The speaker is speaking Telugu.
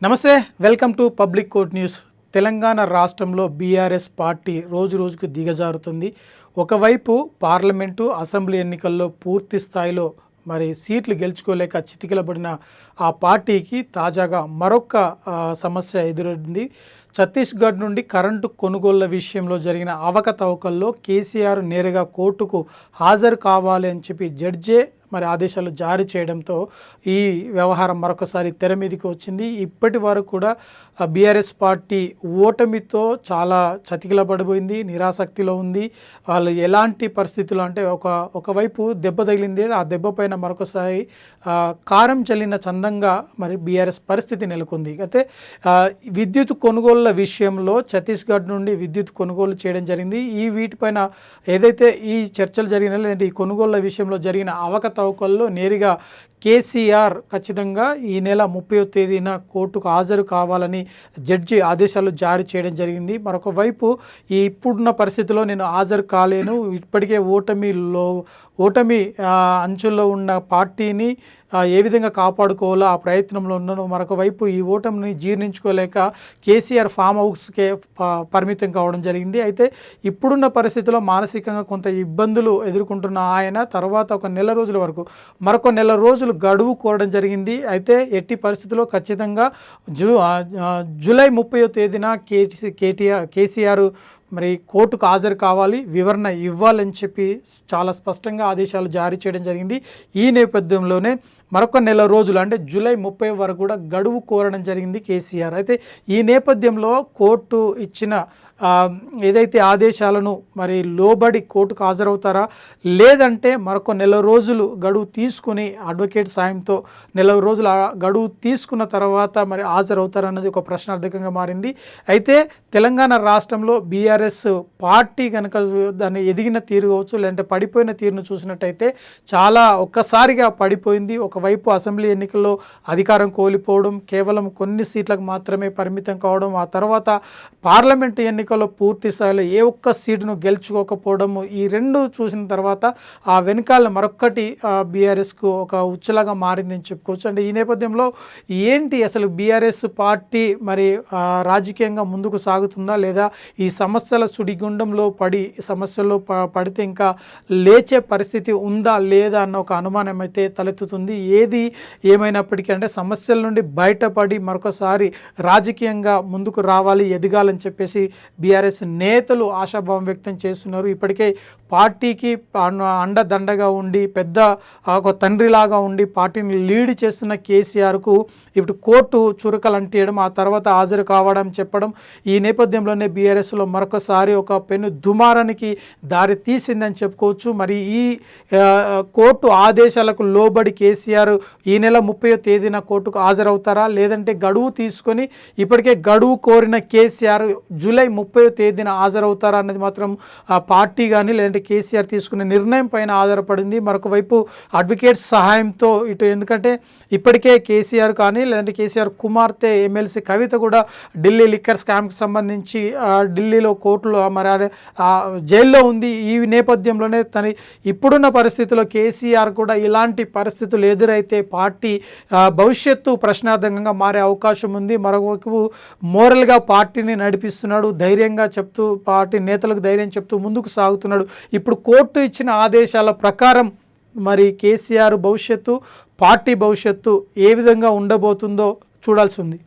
నమస్తే, welcome to public court news. Telangana రాష్ట్రంలో బీఆర్ఎస్ పార్టీ రోజు రోజుకు దిగజారుతుంది. ఒకవైపు పార్లమెంటు అసెంబ్లీ ఎన్నికల్లో పూర్తి స్థాయిలో సీట్లు గెలుచుకోలేక చితికిలబడిన ఆ పార్టీకి తాజాగా మరొక సమస్య ఎదురైంది. ఛత్తీస్గఢ్ నుండి కరెంటు కొనుగోళ్ల విషయంలో జరిగిన అవకతవకల్లో కేసీఆర్ నేరుగా కోర్టుకు హాజరు కావాలి అని చెప్పి జడ్జే ఆదేశాలు జారీ చేయడంతో ఈ వ్యవహారం మరొకసారి తెర మీదకి వచ్చింది. ఇప్పటి వరకు కూడా బీఆర్ఎస్ పార్టీ ఓటమితో చాలా చతికిలబడిపోయింది, నిరాసక్తిలో ఉంది. వాళ్ళు ఎలాంటి పరిస్థితులు అంటే ఒకవైపు దెబ్బ తగిలింది, ఆ దెబ్బ పైన మరొకసారి కారం చల్లిన చందంగా బీఆర్ఎస్ పరిస్థితి నెలకొంది. అయితే విద్యుత్ కొనుగోళ్ల విషయంలో ఛత్తీస్గఢ్ నుండి విద్యుత్ కొనుగోలు చేయడం జరిగింది. వీటిపైన ఏదైతే ఈ చర్చలు జరిగినా లేదంటే ఈ కొనుగోళ్ల విషయంలో జరిగిన అవకతవకల్లో నేరుగా కేసీఆర్ ఖచ్చితంగా ఈ నెల 30వ తేదీన కోర్టుకు హాజరు కావాలని జడ్జి ఆదేశాలు జారీ చేయడం జరిగింది. మరొక వైపు ఇప్పుడున్న పరిస్థితిలో నేను హాజరు కాలేను, ఇప్పటికే ఓటమి అంచుల్లో ఉన్న పార్టీని ఏ విధంగా కాపాడుకోవాలో ఆ ప్రయత్నంలో ఉన్నాను. మరొక వైపు ఈ ఓటమిని జీర్ణించుకోలేక కేసీఆర్ ఫామ్ హౌస్కే పరిమితం కావడం జరిగింది. అయితే ఇప్పుడున్న పరిస్థితిలో మానసికంగా కొంత ఇబ్బందులు ఎదుర్కొంటున్న ఆయన తర్వాత మరొక నెల రోజులు గడువు కోరడం జరిగింది. అయితే ఎట్టి పరిస్థితుల్లో ఖచ్చితంగా జూలై 30వ తేదీన కేసీఆర్ కోర్టుకు హాజరు కావాలి, వివరణ ఇవ్వాలని చెప్పి చాలా స్పష్టంగా ఆదేశాలు జారీ చేయడం జరిగింది. ఈ నేపథ్యంలోనే మరొక నెల రోజులు అంటే జూలై 30 వరకు కూడా గడువు కోరడం జరిగింది కేసీఆర్. అయితే ఈ నేపథ్యంలో కోర్టు ఇచ్చిన ఏదైతే ఆదేశాలను లోబడి కోర్టుకు హాజరవుతారా, లేదంటే మరొక నెల రోజులు గడువు తీసుకుని అడ్వకేట్ సాయంతో నెల రోజులు గడువు తీసుకున్న తర్వాత హాజరవుతారా అన్నది ఒక ప్రశ్నార్థకంగా మారింది. అయితే తెలంగాణ రాష్ట్రంలో బీఆర్ఎస్ పార్టీ కనుక దాన్ని ఎదిగిన తీరు కావచ్చు, లేదంటే పడిపోయిన తీరును చూసినట్టయితే చాలా ఒక్కసారిగా పడిపోయింది. ఒకవైపు అసెంబ్లీ ఎన్నికల్లో అధికారం కోల్పోవడం, కేవలం కొన్ని సీట్లకు మాత్రమే పరిమితం కావడం, ఆ తర్వాత పార్లమెంటు ఎన్నికల్లో పూర్తి స్థాయిలో ఏ ఒక్క సీటును గెలుచుకోకపోవడము, ఈ రెండు చూసిన తర్వాత ఆ వెనకాల మరొక్కటి బీఆర్ఎస్కు ఒక ఉచ్చలాగా మారిందని చెప్పుకోవచ్చు. అంటే ఈ నేపథ్యంలో ఏంటి అసలు బీఆర్ఎస్ పార్టీ రాజకీయంగా ముందుకు సాగుతుందా, లేదా ఈ సమస్యల సుడిగుండంలో సమస్యల్లో పడితే ఇంకా లేచే పరిస్థితి ఉందా లేదా అన్న ఒక అనుమానం అయితే తలెత్తుతుంది. ఏది ఏమైనప్పటికీ అంటే సమస్యల నుండి బయటపడి మరొకసారి రాజకీయంగా ముందుకు రావాలి, ఎదగాలని చెప్పేసి బీఆర్ఎస్ నేతలు ఆశాభావం వ్యక్తం చేస్తున్నారు. ఇప్పటికే పార్టీకి అండదండగా ఉండి పెద్ద ఒక తండ్రిలాగా ఉండి పార్టీని లీడ్ చేస్తున్న కేసీఆర్కు ఇప్పుడు కోర్టు చురకలు అంటియడం, ఆ తర్వాత హాజరు కావడం చెప్పడం, ఈ నేపథ్యంలోనే బీఆర్ఎస్లో మరొకసారి ఒక పెను దుమారానికి దారి తీసిందని చెప్పుకోవచ్చు. ఈ కోర్టు ఆదేశాలకు లోబడి కేసీఆర్ ఈ నెల 30వ తేదీన కోర్టుకు హాజరవుతారా, లేదంటే గడువు తీసుకొని ఇప్పటికే గడువు కోరిన కేసీఆర్ జూలై 30వ తేదీన హాజరవుతారా అన్నది మాత్రం ఆ పార్టీ కానీ లేదంటే కేసీఆర్ తీసుకునే నిర్ణయం పైన ఆధారపడింది. మరొక వైపు అడ్వకేట్స్ సహాయంతో ఎందుకంటే ఇప్పటికే కేసీఆర్ కానీ లేదంటే కేసీఆర్ కుమార్తె ఎమ్మెల్సీ కవిత కూడా ఢిల్లీ లిక్కర్ స్కామ్కి సంబంధించి ఢిల్లీలో కోర్టులో జైల్లో ఉంది. ఈ నేపథ్యంలోనే ఇప్పుడున్న పరిస్థితిలో కేసీఆర్ కూడా ఇలాంటి పరిస్థితులు ఎదురైతే పార్టీ భవిష్యత్తు ప్రశ్నార్థకంగా మారే అవకాశం ఉంది. మరొకవైపు మోరల్గా పార్టీని నడిపిస్తున్నాడు, ధైర్యంగా చెప్తూ పార్టీ నేతలకు ధైర్యం చెప్తూ ముందుకు సాగుతున్నాడు. ఇప్పుడు కోర్టు ఇచ్చిన ఆదేశాల ప్రకారం కేసీఆర్ భవిష్యత్తు, పార్టీ భవిష్యత్తు ఏ విధంగా ఉండబోతుందో చూడాల్సి ఉంది.